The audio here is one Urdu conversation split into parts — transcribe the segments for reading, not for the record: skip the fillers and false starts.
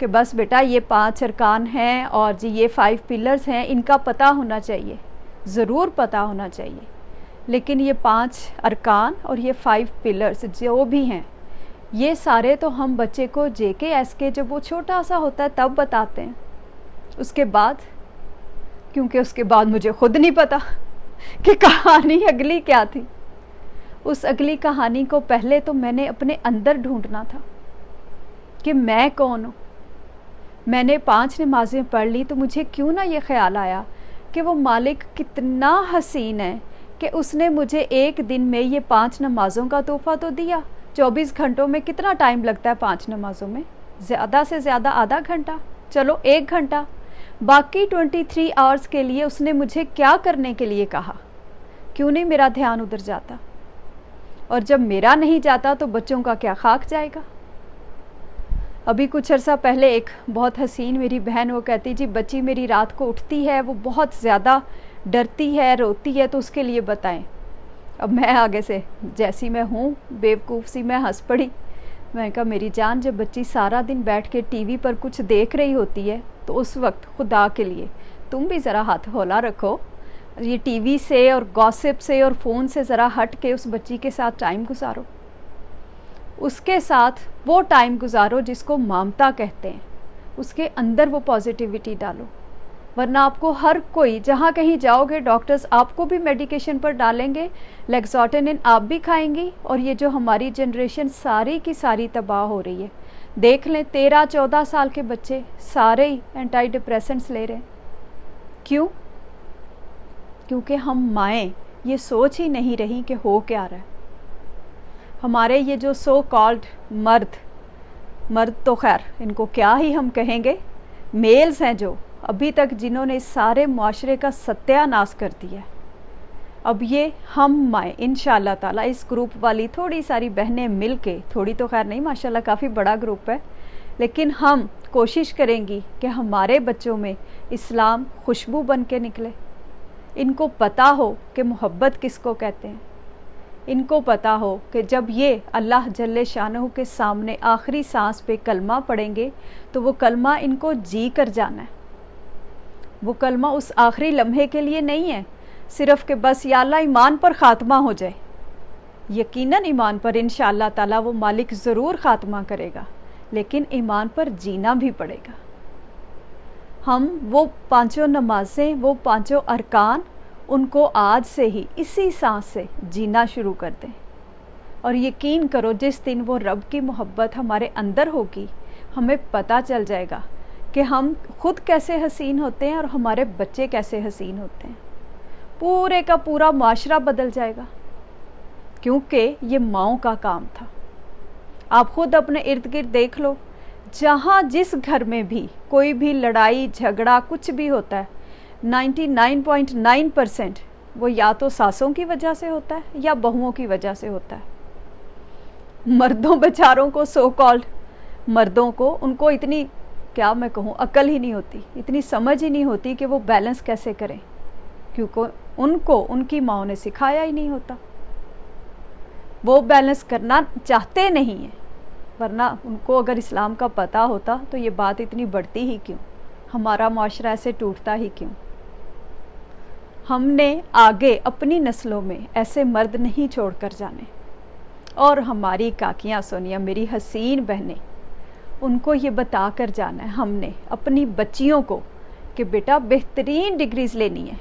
کہ بس بیٹا یہ 5 ارکان ہیں اور جی یہ 5 پلرز ہیں، ان کا پتہ ہونا چاہیے، ضرور پتہ ہونا چاہیے، لیکن یہ 5 ارکان اور یہ 5 پلرز جو بھی ہیں یہ سارے تو ہم بچے کو JKS کے جب وہ چھوٹا سا ہوتا ہے تب بتاتے ہیں. اس کے بعد کیونکہ اس کے بعد مجھے خود نہیں پتا کہ کہانی اگلی کیا تھی. اس اگلی کہانی کو پہلے تو میں نے اپنے اندر ڈھونڈنا تھا کہ میں کون ہوں. میں نے 5 نمازیں پڑھ لی تو مجھے کیوں نہ یہ خیال آیا کہ وہ مالک کتنا حسین ہے کہ اس نے مجھے ایک دن میں یہ 5 نمازوں کا تحفہ تو دیا. 24 گھنٹوں میں کتنا ٹائم لگتا ہے 5 نمازوں میں؟ زیادہ سے زیادہ آدھا گھنٹہ، چلو 1 گھنٹہ. باقی 23 آورز کے لیے اس نے مجھے کیا کرنے کے لیے کہا؟ کیوں نہیں میرا دھیان ادھر جاتا؟ اور جب میرا نہیں جاتا تو بچوں کا کیا خاک جائے گا؟ ابھی کچھ عرصہ پہلے ایک بہت حسین میری بہن وہ کہتی جی بچی میری رات کو اٹھتی ہے، وہ بہت زیادہ ڈرتی ہے، روتی ہے، تو اس کے لیے بتائیں. اب میں آگے سے جیسی میں ہوں بیوقوف سی میں ہنس پڑی. میں نے کہا میری جان جب بچی سارا دن بیٹھ کے ٹی وی پر کچھ دیکھ رہی ہوتی ہے تو اس وقت خدا کے لیے تم بھی ذرا ہاتھ ہولا رکھو، یہ ٹی وی سے اور گاسپ سے اور فون سے ذرا ہٹ کے اس بچی کے ساتھ ٹائم گزارو. اس کے ساتھ وہ ٹائم گزارو جس کو مامتا کہتے ہیں، اس کے اندر وہ پازیٹیوٹی ڈالو. ورنہ آپ کو ہر کوئی جہاں کہیں جاؤ گے ڈاکٹرز آپ کو بھی میڈیکیشن پر ڈالیں گے، لیگزاٹنن آپ بھی کھائیں گی، اور یہ جو ہماری جنریشن ساری کی ساری تباہ ہو رہی ہے. دیکھ لیں 13-14 سال کے بچے سارے ہی اینٹی ڈپریسنٹس لے رہے ہیں. کیوں؟ کیونکہ ہم مائیں یہ سوچ ہی نہیں رہی کہ ہو کیا رہا ہے. ہمارے یہ جو سو کالڈ مرد تو خیر ان کو کیا ہی ہم کہیں گے، میلز ہیں جو ابھی تک جنہوں نے سارے معاشرے کا ستیہ ناش کر دیا ہے. اب یہ ہم مائیں انشاءاللہ تعالیٰ اس گروپ والی تھوڑی ساری بہنیں مل کے، تھوڑی تو خیر نہیں ماشاءاللہ کافی بڑا گروپ ہے، لیکن ہم کوشش کریں گی کہ ہمارے بچوں میں اسلام خوشبو بن کے نکلے. ان کو پتہ ہو کہ محبت کس کو کہتے ہیں، ان کو پتہ ہو کہ جب یہ اللہ جل شانہ کے سامنے آخری سانس پہ کلمہ پڑھیں گے تو وہ کلمہ ان کو جی کر جانا ہے. وہ کلمہ اس آخری لمحے کے لیے نہیں ہے صرف کہ بس یا اللہ ایمان پر خاتمہ ہو جائے. یقیناً ایمان پر انشاءاللہ تعالیٰ وہ مالک ضرور خاتمہ کرے گا، لیکن ایمان پر جینا بھی پڑے گا. ہم وہ 5 نمازیں، وہ 5 ارکان، ان کو آج سے ہی اسی سانس سے جینا شروع کر دیں. اور یقین کرو جس دن وہ رب کی محبت ہمارے اندر ہوگی ہمیں پتہ چل جائے گا کہ ہم خود کیسے حسین ہوتے ہیں اور ہمارے بچے کیسے حسین ہوتے ہیں. پورے کا پورا معاشرہ بدل جائے گا، کیونکہ یہ ماؤں کا کام تھا. آپ خود اپنے ارد گرد دیکھ لو، جہاں جس گھر میں بھی کوئی بھی لڑائی جھگڑا کچھ بھی ہوتا ہے 99.9% وہ یا تو ساسوں کی وجہ سے ہوتا ہے یا بہوؤں کی وجہ سے ہوتا ہے. مردوں بیچاروں کو سو کالڈ مردوں کو ان کو اتنی کیا میں کہوں عقل ہی نہیں ہوتی، اتنی سمجھ ہی نہیں ہوتی کہ وہ بیلنس کیسے کریں، کیونکہ ان کو ان کی ماں نے سکھایا ہی نہیں ہوتا. وہ بیلنس کرنا چاہتے نہیں ہیں، ورنہ ان کو اگر اسلام کا پتہ ہوتا تو یہ بات اتنی بڑھتی ہی کیوں، ہمارا معاشرہ ایسے ٹوٹتا ہی کیوں. ہم نے آگے اپنی نسلوں میں ایسے مرد نہیں چھوڑ کر جانے. اور ہماری کاکیاں سونیا میری حسین بہنیں، ان کو یہ بتا کر جانا ہے ہم نے اپنی بچیوں کو کہ بیٹا بہترین ڈگریز لینی ہے،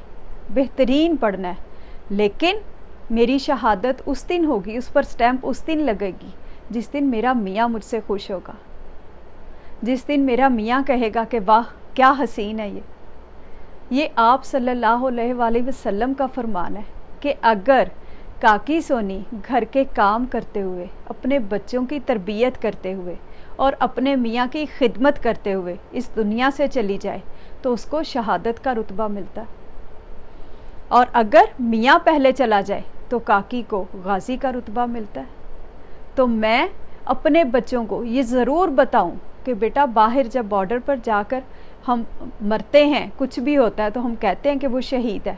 بہترین پڑھنا ہے، لیکن میری شہادت اس دن ہوگی، اس پر سٹیمپ اس دن لگے گی جس دن میرا میاں مجھ سے خوش ہوگا، جس دن میرا میاں کہے گا کہ واہ کیا حسین ہے یہ آپ صلی اللہ علیہ وآلہ وسلم کا فرمان ہے کہ اگر کاکی سونی گھر کے کام کرتے ہوئے، اپنے بچوں کی تربیت کرتے ہوئے اور اپنے میاں کی خدمت کرتے ہوئے اس دنیا سے چلی جائے تو اس کو شہادت کا رتبہ ملتا ہے، اور اگر میاں پہلے چلا جائے تو کاکی کو غازی کا رتبہ ملتا ہے. تو میں اپنے بچوں کو یہ ضرور بتاؤں کہ بیٹا باہر جب بارڈر پر جا کر ہم مرتے ہیں، کچھ بھی ہوتا ہے تو ہم کہتے ہیں کہ وہ شہید ہے،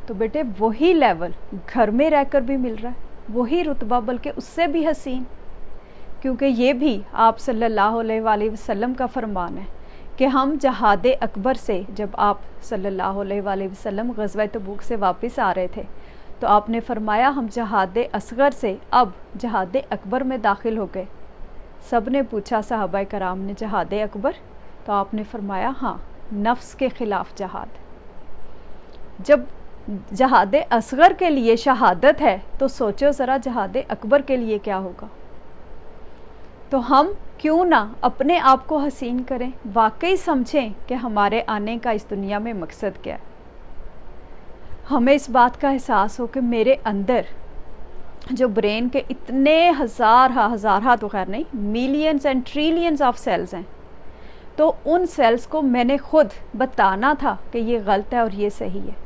تو بیٹے وہی لیول گھر میں رہ کر بھی مل رہا ہے، وہی رتبہ بلکہ اس سے بھی حسین. کیونکہ یہ بھی آپ صلی اللہ علیہ وآلہ وسلم کا فرمان ہے کہ ہم جہاد اکبر سے، جب آپ صلی اللہ علیہ وآلہ وسلم غزوہ تبوک سے واپس آ رہے تھے تو آپ نے فرمایا ہم جہاد اصغر سے اب جہاد اکبر میں داخل ہو گئے۔ سب نے پوچھا صحابہ کرام نے جہاد اکبر؟ تو آپ نے فرمایا ہاں، نفس کے خلاف جہاد۔ جب جہاد اصغر کے لیے شہادت ہے تو سوچو ذرا جہاد اکبر کے لیے کیا ہوگا۔ تو ہم کیوں نہ اپنے آپ کو حسین کریں، واقعی سمجھیں کہ ہمارے آنے کا اس دنیا میں مقصد کیا ہے۔ ہمیں اس بات کا احساس ہو کہ میرے اندر جو برین کے اتنے ہزارہ تو خیر نہیں، millions and trillions of sales ہیں، تو ان سیلز کو میں نے خود بتانا تھا کہ یہ غلط ہے اور یہ صحیح ہے۔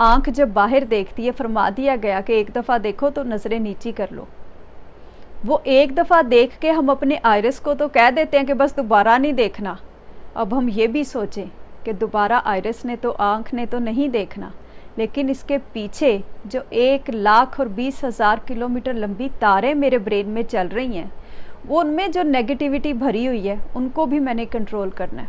آنکھ جب باہر دیکھتی ہے، فرما دیا گیا کہ ایک دفعہ دیکھو تو نظریں نیچی کر لو۔ وہ ایک دفعہ دیکھ کے ہم اپنے آئرس کو تو کہہ دیتے ہیں کہ بس دوبارہ نہیں دیکھنا۔ اب ہم یہ بھی سوچیں کہ دوبارہ آئرس نے تو، آنکھ نے تو نہیں دیکھنا، لیکن اس کے پیچھے جو 1,20,000 کلومیٹر لمبی تاریں میرے برین میں چل رہی ہیں، وہ ان میں جو نیگیٹیوٹی بھری ہوئی ہے ان کو بھی میں نے کنٹرول کرنا ہے۔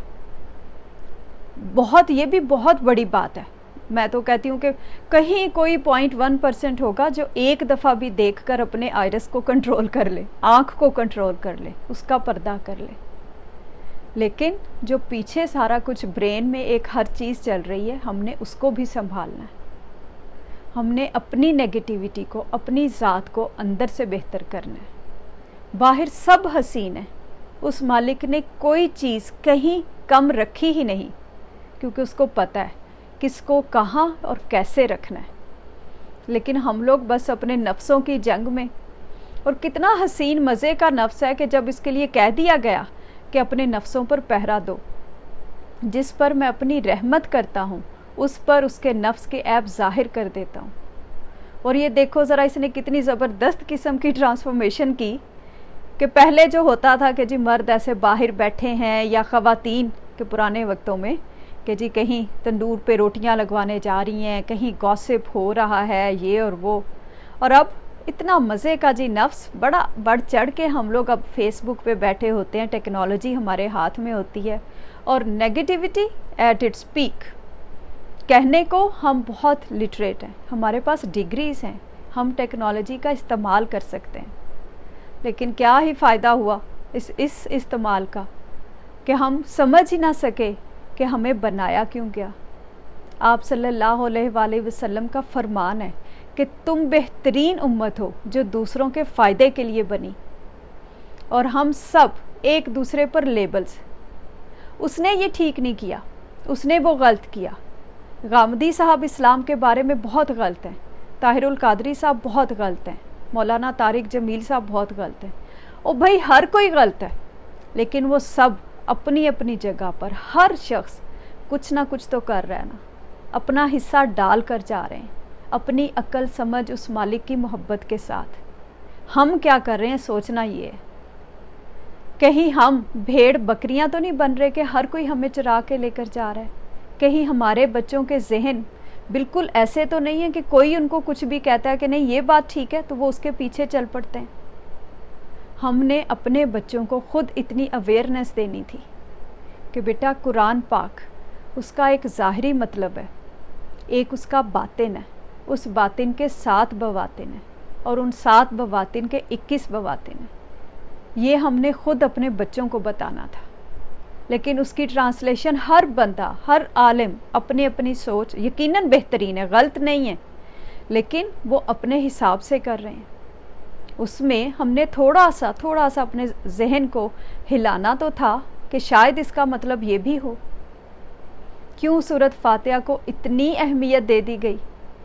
یہ بھی بہت بڑی بات ہے۔ میں تو کہتی ہوں کہ کہیں کوئی 0.1% ہوگا جو ایک دفعہ بھی دیکھ کر اپنے آئرس کو کنٹرول کر لے، آنکھ کو کنٹرول کر لے، اس کا پردہ کر لے۔ لیکن جو پیچھے سارا کچھ برین میں ایک ہر چیز چل رہی ہے، ہم نے اس کو بھی سنبھالنا ہے۔ ہم نے اپنی نیگیٹیوٹی کو، اپنی ذات کو اندر سے بہتر کرنا ہے۔ باہر سب حسین ہے، اس مالک نے کوئی چیز کہیں کم رکھی ہی نہیں، کیونکہ اس کو پتہ ہے کس کو کہاں اور کیسے رکھنا ہے۔ لیکن ہم لوگ بس اپنے نفسوں کی جنگ میں، اور کتنا حسین مزے کا نفس ہے کہ جب اس کے لیے کہہ دیا گیا کہ اپنے نفسوں پر پہرا دو، جس پر میں اپنی رحمت کرتا ہوں اس پر اس کے نفس کے عیب ظاہر کر دیتا ہوں۔ اور یہ دیکھو ذرا اس نے کتنی زبردست قسم کی ٹرانسفارمیشن کی کہ پہلے جو ہوتا تھا کہ جی مرد ایسے باہر بیٹھے ہیں، یا خواتین کے پرانے وقتوں میں کہ جی کہیں تندور پہ روٹیاں لگوانے جا رہی ہیں، کہیں گوسپ ہو رہا ہے، یہ اور وہ۔ اور اب اتنا مزے کا جی نفس بڑا بڑھ چڑھ کے ہم لوگ اب فیس بک پہ بیٹھے ہوتے ہیں، ٹیکنالوجی ہمارے ہاتھ میں ہوتی ہے، اور نیگیٹیوٹی ایٹ اٹس پیک۔ کہنے کو ہم بہت لٹریٹ ہیں، ہمارے پاس ڈگریز ہیں، ہم ٹیکنالوجی کا استعمال کر سکتے ہیں، لیکن کیا ہی فائدہ ہوا اس استعمال کا کہ ہم سمجھ ہی نہ سکے کہ ہمیں بنایا کیوں گیا۔ آپ صلی اللہ علیہ وآلہ وسلم کا فرمان ہے کہ تم بہترین امت ہو جو دوسروں کے فائدے کے لیے بنی، اور ہم سب ایک دوسرے پر لیبلز۔ اس نے یہ ٹھیک نہیں کیا، اس نے وہ غلط کیا۔ غامدی صاحب اسلام کے بارے میں بہت غلط ہیں، طاہر القادری صاحب بہت غلط ہیں، مولانا طارق جمیل صاحب بہت غلط ہیں، اور بھائی ہر کوئی غلط ہے، لیکن وہ سب اپنی اپنی جگہ پر، ہر شخص کچھ نہ کچھ تو کر رہا ہے نا، اپنا حصہ ڈال کر جا رہے ہیں، اپنی عقل سمجھ اس مالک کی محبت کے ساتھ۔ ہم کیا کر رہے ہیں سوچنا یہ ہے، کہیں ہم بھیڑ بکریاں تو نہیں بن رہے کہ ہر کوئی ہمیں چرا کے لے کر جا رہا ہے، کہیں ہمارے بچوں کے ذہن بالکل ایسے تو نہیں ہیں کہ کوئی ان کو کچھ بھی کہتا ہے کہ نہیں یہ بات ٹھیک ہے تو وہ اس کے پیچھے چل پڑتے ہیں۔ ہم نے اپنے بچوں کو خود اتنی اویئرنیس دینی تھی کہ بیٹا قرآن پاک اس کا ایک ظاہری مطلب ہے، ایک اس کا باطن ہے، اس باطن کے 7 بواطن ہیں، اور ان 7 بواطن کے 21 بواطن ہیں۔ یہ ہم نے خود اپنے بچوں کو بتانا تھا، لیکن اس کی ٹرانسلیشن ہر بندہ، ہر عالم اپنی اپنی سوچ یقیناً بہترین ہے، غلط نہیں ہے، لیکن وہ اپنے حساب سے کر رہے ہیں۔ اس میں ہم نے تھوڑا سا اپنے ذہن کو ہلانا تو تھا کہ شاید اس کا مطلب یہ بھی ہو۔ کیوں سورۃ فاتحہ کو اتنی اہمیت دے دی گئی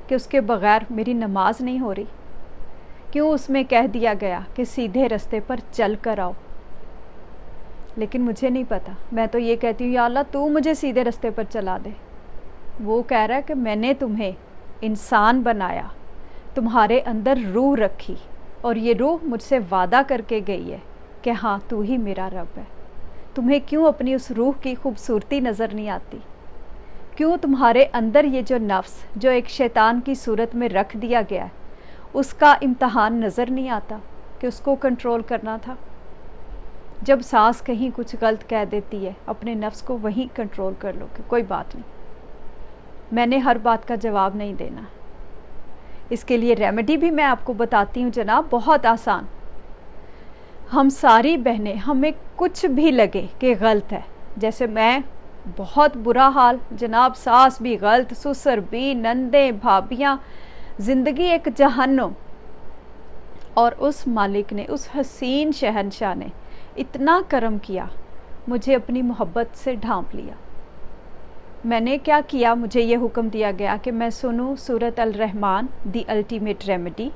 کہ اس کے بغیر میری نماز نہیں ہو رہی؟ کیوں اس میں کہہ دیا گیا کہ سیدھے رستے پر چل کر آؤ؟ لیکن مجھے نہیں پتا، میں تو یہ کہتی ہوں یا اللہ تو مجھے سیدھے رستے پر چلا دے۔ وہ کہہ رہا ہے کہ میں نے تمہیں انسان بنایا، تمہارے اندر روح رکھی، اور یہ روح مجھ سے وعدہ کر کے گئی ہے کہ ہاں تو ہی میرا رب ہے۔ تمہیں کیوں اپنی اس روح کی خوبصورتی نظر نہیں آتی؟ کیوں تمہارے اندر یہ جو نفس جو ایک شیطان کی صورت میں رکھ دیا گیا ہے، اس کا امتحان نظر نہیں آتا کہ اس کو کنٹرول کرنا تھا؟ جب ساس کہیں کچھ غلط کہہ دیتی ہے اپنے نفس کو وہیں کنٹرول کر لو کہ کوئی بات نہیں، میں نے ہر بات کا جواب نہیں دینا. اس کے لیے ریمیڈی بھی میں آپ کو بتاتی ہوں جناب، بہت آسان. ہم ساری بہنیں، ہمیں کچھ بھی لگے کہ غلط ہے، جیسے میں بہت برا حال جناب، ساس بھی غلط، سسر بھی، نندیں، بھابیاں، زندگی ایک جہنم. اور اس مالک نے، اس حسین شہنشاہ نے اتنا کرم کیا، مجھے اپنی محبت سے ڈھانپ لیا. میں نے کیا کیا، مجھے یہ حکم دیا گیا کہ میں سنوں سورۃ الرحمن دی الٹیمیٹ ریمیڈی.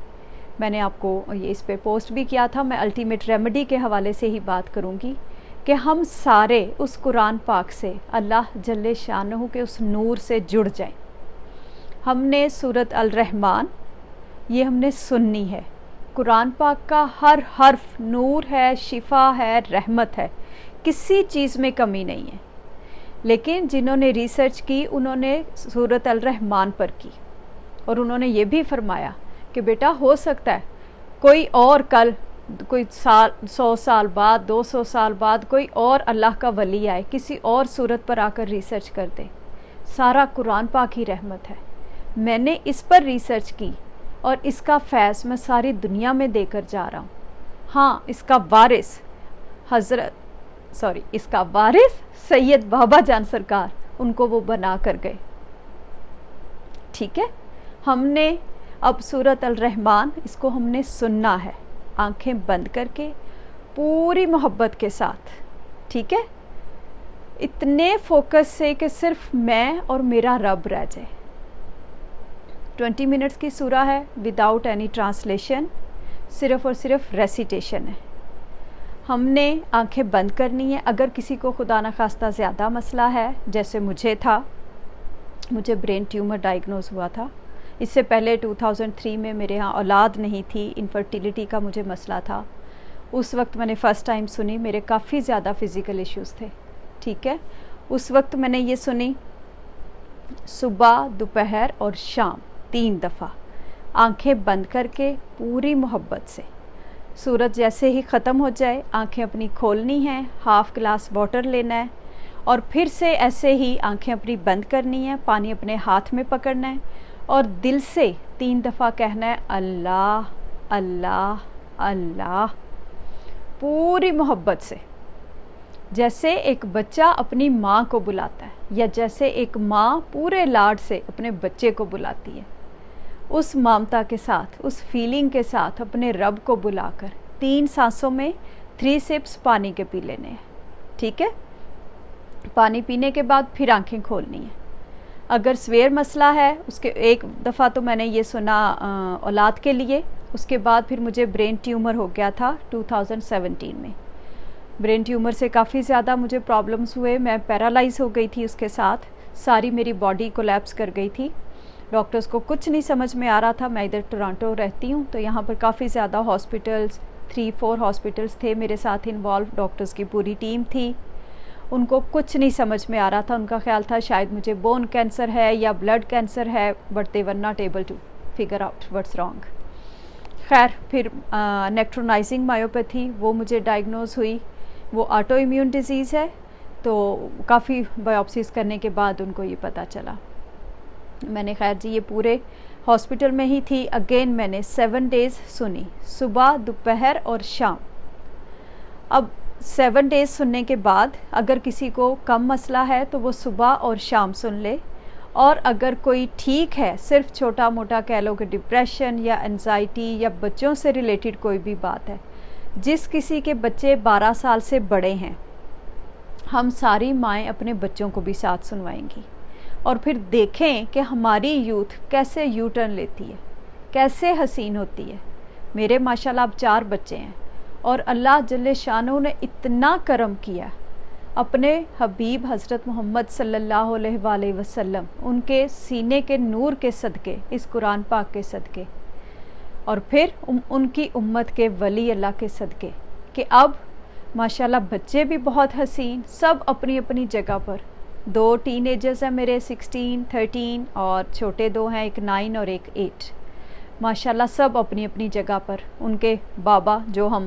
میں نے آپ کو یہ اس پہ پوسٹ بھی کیا تھا، میں الٹیمیٹ ریمیڈی کے حوالے سے ہی بات کروں گی کہ ہم سارے اس قرآن پاک سے، اللہ جل شانہ کے اس نور سے جڑ جائیں. ہم نے سورۃ الرحمن یہ ہم نے سننی ہے. قرآن پاک کا ہر حرف نور ہے، شفا ہے، رحمت ہے، کسی چیز میں کمی نہیں ہے. لیکن جنہوں نے ریسرچ کی انہوں نے سورۃ الرحمن پر کی، اور انہوں نے یہ بھی فرمایا کہ بیٹا ہو سکتا ہے کوئی اور کل، کوئی 100 سال بعد، 200 سال بعد کوئی اور اللہ کا ولی آئے، کسی اور صورت پر آ کر ریسرچ کر دے. سارا قرآن پاک ہی رحمت ہے. میں نے اس پر ریسرچ کی اور اس کا فیض میں ساری دنیا میں دے کر جا رہا ہوں. ہاں، اس کا وارث سید بابا جان سرکار، ان کو وہ بنا کر گئے. ٹھیک ہے، ہم نے اب سورۃ الرحمن اس کو ہم نے سننا ہے، آنکھیں بند کر کے پوری محبت کے ساتھ. ٹھیک ہے، اتنے فوکس سے کہ صرف میں اور میرا رب رہ جائے. 20 منٹس کی سورہ ہے، وداؤٹ اینی ٹرانسلیشن، صرف اور صرف ریسیٹیشن ہے. ہم نے آنکھیں بند کرنی ہے. اگر کسی کو خدا نخواستہ زیادہ مسئلہ ہے، جیسے مجھے تھا، مجھے برین ٹیومر ڈائگنوز ہوا تھا. اس سے پہلے 2003 میں میرے ہاں اولاد نہیں تھی، انفرٹیلیٹی کا مجھے مسئلہ تھا. اس وقت میں نے فرسٹ ٹائم سنی، میرے کافی زیادہ فزیکل ایشوز تھے. ٹھیک ہے، اس وقت میں نے یہ سنی صبح، دوپہر اور شام 3 دفعہ، آنکھیں بند کر کے پوری محبت سے. سورج جیسے ہی ختم ہو جائے آنکھیں اپنی کھولنی ہیں، ہاف گلاس واٹر لینا ہے، اور پھر سے ایسے ہی آنکھیں اپنی بند کرنی ہے، پانی اپنے ہاتھ میں پکڑنا ہے، اور دل سے 3 دفعہ کہنا ہے اللہ اللہ اللہ، پوری محبت سے، جیسے ایک بچہ اپنی ماں کو بلاتا ہے، یا جیسے ایک ماں پورے لاڈ سے اپنے بچے کو بلاتی ہے. اس مامتا کے ساتھ، اس فیلنگ کے ساتھ اپنے رب کو بلا کر 3 سانسوں میں 3 سپس پانی کے پی لینے ہیں. ٹھیک ہے، پانی پینے کے بعد پھر آنکھیں کھولنی ہیں. اگر سویر مسئلہ ہے، اس کے ایک دفعہ تو میں نے یہ سنا اولاد کے لیے، اس کے بعد پھر مجھے برین ٹیومر ہو گیا تھا 2017 میں. برین ٹیومر سے کافی زیادہ مجھے پرابلمز ہوئے، میں پیرالائز ہو گئی تھی. اس کے ساتھ ساری میری باڈی کولیپس کر گئی تھی. ڈاکٹرز کو کچھ نہیں سمجھ میں آ رہا تھا. میں ادھر ٹورانٹو رہتی ہوں، تو یہاں پر کافی زیادہ ہاسپٹلز، 3-4 ہاسپٹلز تھے میرے ساتھ انوالو، ڈاکٹرز کی پوری ٹیم تھی. ان کو کچھ نہیں سمجھ میں آ رہا تھا. ان کا خیال تھا شاید مجھے بون کینسر ہے یا بلڈ کینسر ہے، but they were not able to figure out what's wrong. خیر، پھر نیکٹرونائزنگ مایوپیتھی وہ مجھے ڈائگنوز ہوئی. وہ آٹو امیون ڈیزیز ہے، تو کافی بایوپسیز کرنے کے بعد ان کو یہ پتہ چلا. میں نے خیر جی یہ پورے ہاسپٹل میں ہی تھی. اگین میں نے 7 ڈیز سنی، صبح، دوپہر اور شام. اب 7 ڈیز سننے کے بعد اگر کسی کو کم مسئلہ ہے تو وہ صبح اور شام سن لے، اور اگر کوئی ٹھیک ہے، صرف چھوٹا موٹا کہہ لو کہ ڈپریشن یا انزائٹی یا بچوں سے ریلیٹڈ کوئی بھی بات ہے، جس کسی کے بچے 12 سال سے بڑے ہیں، ہم ساری مائیں اپنے بچوں کو بھی ساتھ سنوائیں گی، اور پھر دیکھیں کہ ہماری یوتھ کیسے یو ٹرن لیتی ہے، کیسے حسین ہوتی ہے. میرے ماشاءاللہ اب 4 بچے ہیں، اور اللہ جل شانہ نے اتنا کرم کیا اپنے حبیب حضرت محمد صلی اللہ علیہ وآلہ وسلم، ان کے سینے کے نور کے صدقے، اس قرآن پاک کے صدقے، اور پھر ان کی امت کے ولی اللہ کے صدقے، کہ اب ماشاءاللہ بچے بھی بہت حسین، سب اپنی اپنی جگہ پر. 2 ٹین ایجرز ہیں میرے، 16، 13، اور چھوٹے 2 ہیں، ایک 9 اور ایک 8. ماشاءاللہ سب اپنی اپنی جگہ پر. ان کے بابا جو ہم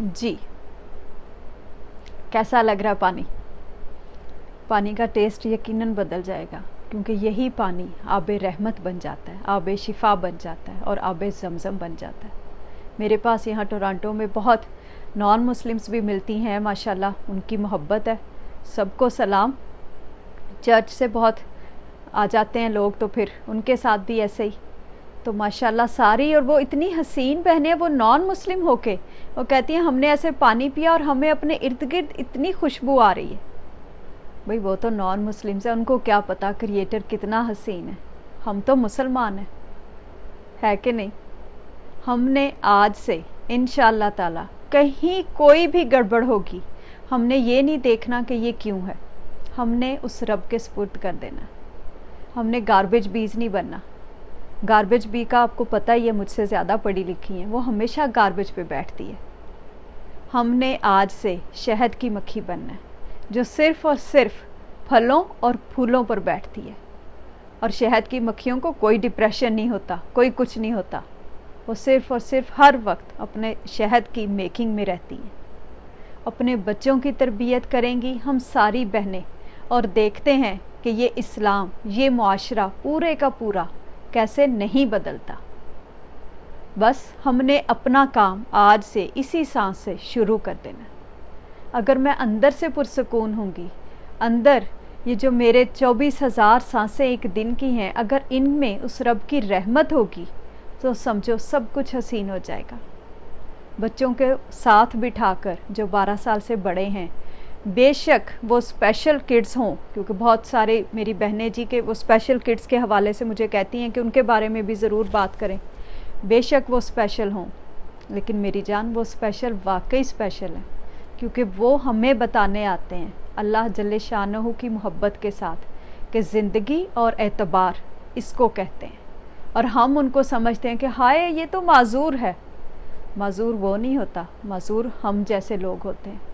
جی کیسا لگ رہا پانی؟ پانی کا ٹیسٹ یقیناً بدل جائے گا، کیونکہ یہی پانی آب رحمت بن جاتا ہے، آب شفا بن جاتا ہے اور آب زمزم بن جاتا ہے۔ میرے پاس یہاں ٹورانٹو میں بہت نان مسلمس بھی ملتی ہیں، ماشاءاللہ ان کی محبت ہے، سب کو سلام۔ چرچ سے بہت آ جاتے ہیں لوگ، تو پھر ان کے ساتھ بھی ایسے ہی، تو ماشاءاللہ ساری، اور وہ اتنی حسین بہنیں، وہ نان مسلم ہو کے وہ کہتی ہیں ہم نے ایسے پانی پیا اور ہمیں اپنے ارد گرد اتنی خوشبو آ رہی ہے۔ بھئی وہ تو نان مسلمس ہیں، ان کو کیا پتا کریٹر کتنا حسین ہے، ہم تو مسلمان ہیں، ہے کہ نہیں؟ ہم نے آج سے انشاءاللہ تعالی کہیں کوئی بھی گڑبڑ ہوگی، ہم نے یہ نہیں دیکھنا کہ یہ کیوں ہے، ہم نے اس رب کے سپرد کر دینا، ہم نے گاربیج بیز نہیں بننا۔ گاربیج بی کا آپ کو پتہ ہی ہے، مجھ سے زیادہ پڑھی لکھی ہیں، وہ ہمیشہ گاربیج پہ بیٹھتی ہے۔ ہم نے آج سے شہد کی مکھی بننا ہے، جو صرف اور صرف پھلوں اور پھولوں پر بیٹھتی ہے، اور شہد کی مکھیوں کو کوئی ڈپریشن نہیں ہوتا، کوئی کچھ نہیں ہوتا، وہ صرف اور صرف ہر وقت اپنے شہد کی میکنگ میں رہتی ہیں۔ اپنے بچوں کی تربیت کریں گی ہم ساری بہنیں، اور دیکھتے ہیں کہ یہ اسلام، یہ معاشرہ پورے کا پورا کیسے نہیں بدلتا۔ بس ہم نے اپنا کام آج سے اسی سانس سے شروع کر دینا۔ اگر میں اندر سے پرسکون ہوں گی، اندر یہ جو میرے 24,000 سانسیں ایک دن کی ہیں، اگر ان میں اس رب کی رحمت ہوگی تو سمجھو سب کچھ حسین ہو جائے گا۔ بچوں کے ساتھ بٹھا کر جو 12 سال سے بڑے ہیں، بے شک وہ اسپیشل کڈز ہوں، کیونکہ بہت سارے میری بہنیں جی کہ وہ اسپیشل کڈز کے حوالے سے مجھے کہتی ہیں کہ ان کے بارے میں بھی ضرور بات کریں، بے شک وہ اسپیشل ہوں، لیکن میری جان وہ اسپیشل واقعی اسپیشل ہیں، کیونکہ وہ ہمیں بتانے آتے ہیں اللہ جل شانہ کی محبت کے ساتھ کہ زندگی اور اعتبار اس کو کہتے ہیں، اور ہم ان کو سمجھتے ہیں کہ ہائے یہ تو معذور ہے۔ معذور وہ نہیں ہوتا، معذور ہم جیسے لوگ ہوتے ہیں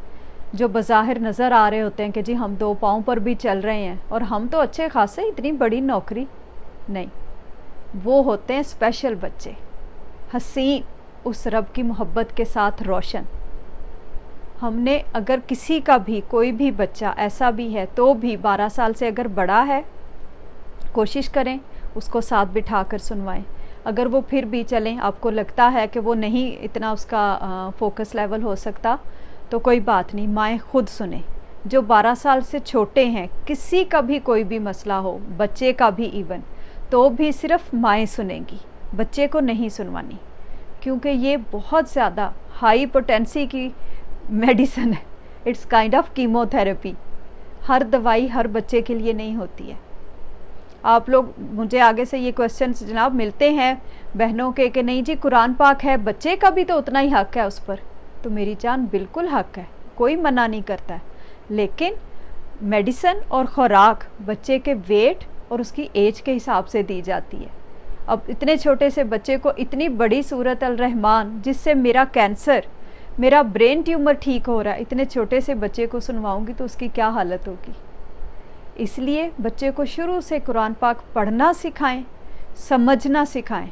جو بظاہر نظر آ رہے ہوتے ہیں کہ جی ہم 2 پاؤں پر بھی چل رہے ہیں اور ہم تو اچھے خاصے، اتنی بڑی نوکری نہیں۔ وہ ہوتے ہیں اسپیشل بچے، حسین، اس رب کی محبت کے ساتھ روشن۔ ہم نے اگر کسی کا بھی کوئی بھی بچہ ایسا بھی ہے تو بھی 12 سال سے اگر بڑا ہے، کوشش کریں اس کو ساتھ بٹھا کر سنوائیں۔ اگر وہ پھر بھی چلیں، آپ کو لگتا ہے کہ وہ نہیں اتنا اس کا فوکس لیول ہو سکتا، تو کوئی بات نہیں، مائیں خود سنیں۔ جو 12 سال سے چھوٹے ہیں، کسی کا بھی کوئی بھی مسئلہ ہو، بچے کا بھی ایون، تو بھی صرف مائیں سنیں گی، بچے کو نہیں سنوانی، کیونکہ یہ بہت زیادہ ہائی پوٹینسی کی میڈیسن ہے، it's kind of chemotherapy. ہر دوائی ہر بچے کے لیے نہیں ہوتی ہے۔ آپ لوگ مجھے آگے سے یہ کویسچنس جناب ملتے ہیں بہنوں کے کہ نہیں جی قرآن پاک ہے، بچے کا بھی تو اتنا ہی حق ہے اس پر، تو میری جان بالکل حق ہے، کوئی منع نہیں کرتا ہے، لیکن میڈیسن اور خوراک بچے کے ویٹ اور اس کی ایج کے حساب سے دی جاتی ہے۔ اب اتنے چھوٹے سے بچے کو اتنی بڑی صورت الرحمن، جس سے میرا کینسر، میرا برین ٹیومر ٹھیک ہو رہا ہے، اتنے چھوٹے سے بچے کو سنواؤں گی تو اس کی کیا حالت ہوگی۔ اس لیے بچے کو شروع سے قرآن پاک پڑھنا سکھائیں، سمجھنا سکھائیں،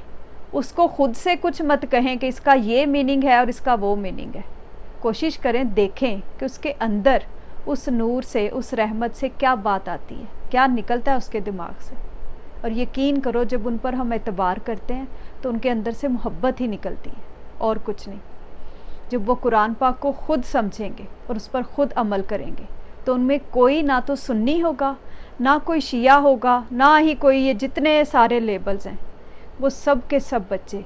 اس کو خود سے کچھ مت کہیں کہ اس کا یہ میننگ ہے اور اس کا وہ میننگ ہے۔ کوشش کریں، دیکھیں کہ اس کے اندر اس نور سے، اس رحمت سے کیا بات آتی ہے، کیا نکلتا ہے اس کے دماغ سے، اور یقین کرو جب ان پر ہم اعتبار کرتے ہیں تو ان کے اندر سے محبت ہی نکلتی ہے اور کچھ نہیں۔ جب وہ قرآن پاک کو خود سمجھیں گے اور اس پر خود عمل کریں گے تو ان میں کوئی نہ تو سنی ہوگا، نہ کوئی شیعہ ہوگا، نہ ہی کوئی یہ جتنے سارے لیبلز ہیں، وہ سب کے سب بچے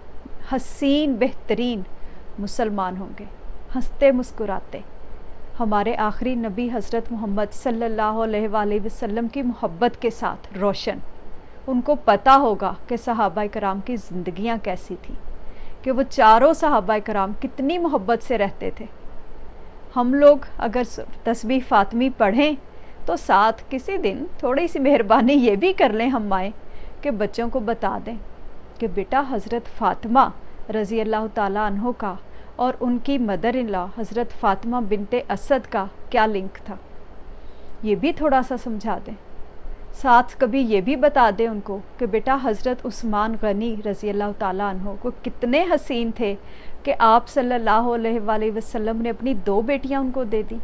حسین بہترین مسلمان ہوں گے، ہنستے مسکراتے، ہمارے آخری نبی حضرت محمد صلی اللہ علیہ وآلہ وسلم کی محبت کے ساتھ روشن۔ ان کو پتہ ہوگا کہ صحابہ کرام کی زندگیاں کیسی تھیں، کہ وہ چاروں صحابہ کرام کتنی محبت سے رہتے تھے۔ ہم لوگ اگر تسبیح فاطمی پڑھیں تو ساتھ کسی دن تھوڑی سی مہربانی یہ بھی کر لیں ہم مائیں کہ بچوں کو بتا دیں کہ بیٹا حضرت فاطمہ رضی اللہ تعالیٰ عنہ کا اور ان کی مدر ان لا حضرت فاطمہ بنت اسد کا کیا لنک تھا، یہ بھی تھوڑا سا سمجھا دیں۔ ساتھ کبھی یہ بھی بتا دیں ان کو کہ بیٹا حضرت عثمان غنی رضی اللہ تعالیٰ عنہ کو کتنے حسین تھے کہ آپ صلی اللہ علیہ وآلہ وسلم نے اپنی 2 بیٹیاں ان کو دے دی.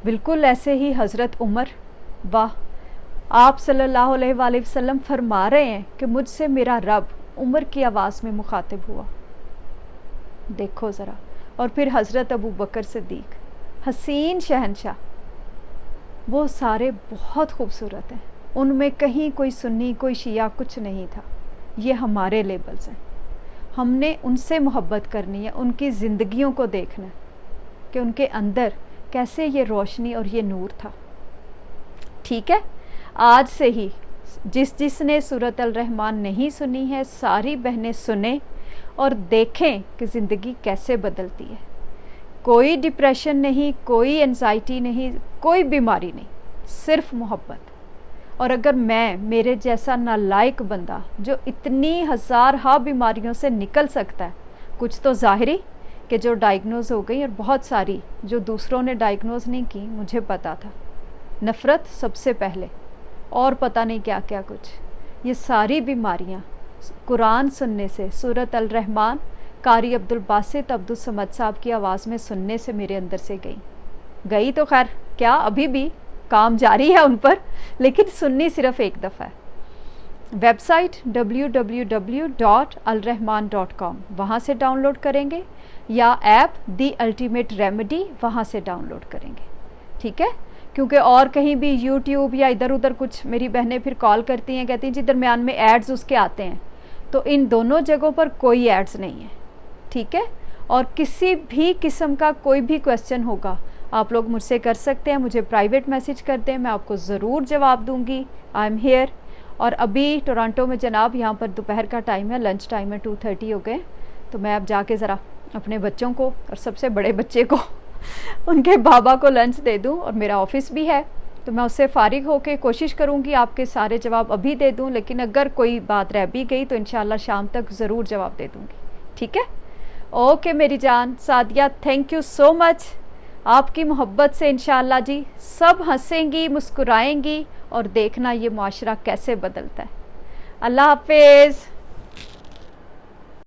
بالکل ایسے ہی حضرت عمر، واہ، آپ صلی اللہ علیہ وآلہ وسلم فرما رہے ہیں کہ مجھ سے میرا رب عمر کی آواز میں مخاطب ہوا. دیکھو ذرا. اور پھر حضرت ابو بکر صدیق، حسین شہنشاہ، وہ سارے بہت خوبصورت ہیں. ان میں کہیں کوئی سنی کوئی شیعہ کچھ نہیں تھا. یہ ہمارے لیبلز ہیں. ہم نے ان سے محبت کرنی ہے، ان کی زندگیوں کو دیکھنا ہے کہ ان کے اندر کیسے یہ روشنی اور یہ نور تھا. ٹھیک ہے، آج سے ہی جس نے سورۃ الرحمن نہیں سنی ہے، ساری بہنیں سنیں اور دیکھیں کہ زندگی کیسے بدلتی ہے. کوئی ڈپریشن نہیں، کوئی انزائٹی نہیں، کوئی بیماری نہیں، صرف محبت. اور اگر میرے جیسا نالائق بندہ جو اتنی ہزارہا بیماریوں سے نکل سکتا ہے، کچھ تو ظاہری کہ جو ڈائگنوز ہو گئی اور بہت ساری جو دوسروں نے ڈائگنوز نہیں کی، مجھے پتا تھا. نفرت سب سے پہلے، اور پتہ نہیں کیا کیا کچھ. یہ ساری بیماریاں قرآن سننے سے، سورۃ الرحمن قاری عبدالباسط عبدالصمد صاحب کی آواز میں سننے سے میرے اندر سے گئی تو خیر کیا، ابھی بھی کام جاری ہے ان پر، لیکن سننی صرف ایک دفعہ ہے. ویب سائٹ www.alrahman.com، وہاں سے ڈاؤن لوڈ کریں گے، یا ایپ دی الٹیمیٹ ریمیڈی وہاں سے ڈاؤن لوڈ کریں گے. ٹھیک ہے، کیونکہ اور کہیں بھی یوٹیوب یا ادھر ادھر کچھ میری بہنیں پھر کال کرتی ہیں، کہتی ہیں جی درمیان میں ایڈز اس کے آتے ہیں، تو ان دونوں جگہوں پر کوئی ایڈز نہیں ہے. ٹھیک ہے، اور کسی بھی قسم کا کوئی بھی کویسچن ہوگا آپ لوگ مجھ سے کر سکتے ہیں. مجھے پرائیویٹ میسج کر دیں، میں آپ کو ضرور جواب دوں گی. I am here. اور ابھی ٹورانٹو میں جناب یہاں پر دوپہر کا ٹائم ہے، لنچ ٹائم ہے، 2:30 ہو گئے. تو میں اب جا کے ذرا اپنے بچوں کو اور سب سے بڑے بچے کو ان کے بابا کو لنچ دے دوں، اور میرا آفس بھی ہے تو میں اس سے فارغ ہو کے کوشش کروں گی آپ کے سارے جواب ابھی دے دوں، لیکن اگر کوئی بات رہ بھی گئی تو انشاءاللہ شام تک ضرور جواب دے دوں گی. ٹھیک ہے، اوکے میری جان سعدیہ، تھینک یو سو مچ. آپ کی محبت سے انشاءاللہ جی سب ہنسیں گی، مسکرائیں گی، اور دیکھنا یہ معاشرہ کیسے بدلتا ہے. اللہ حافظ.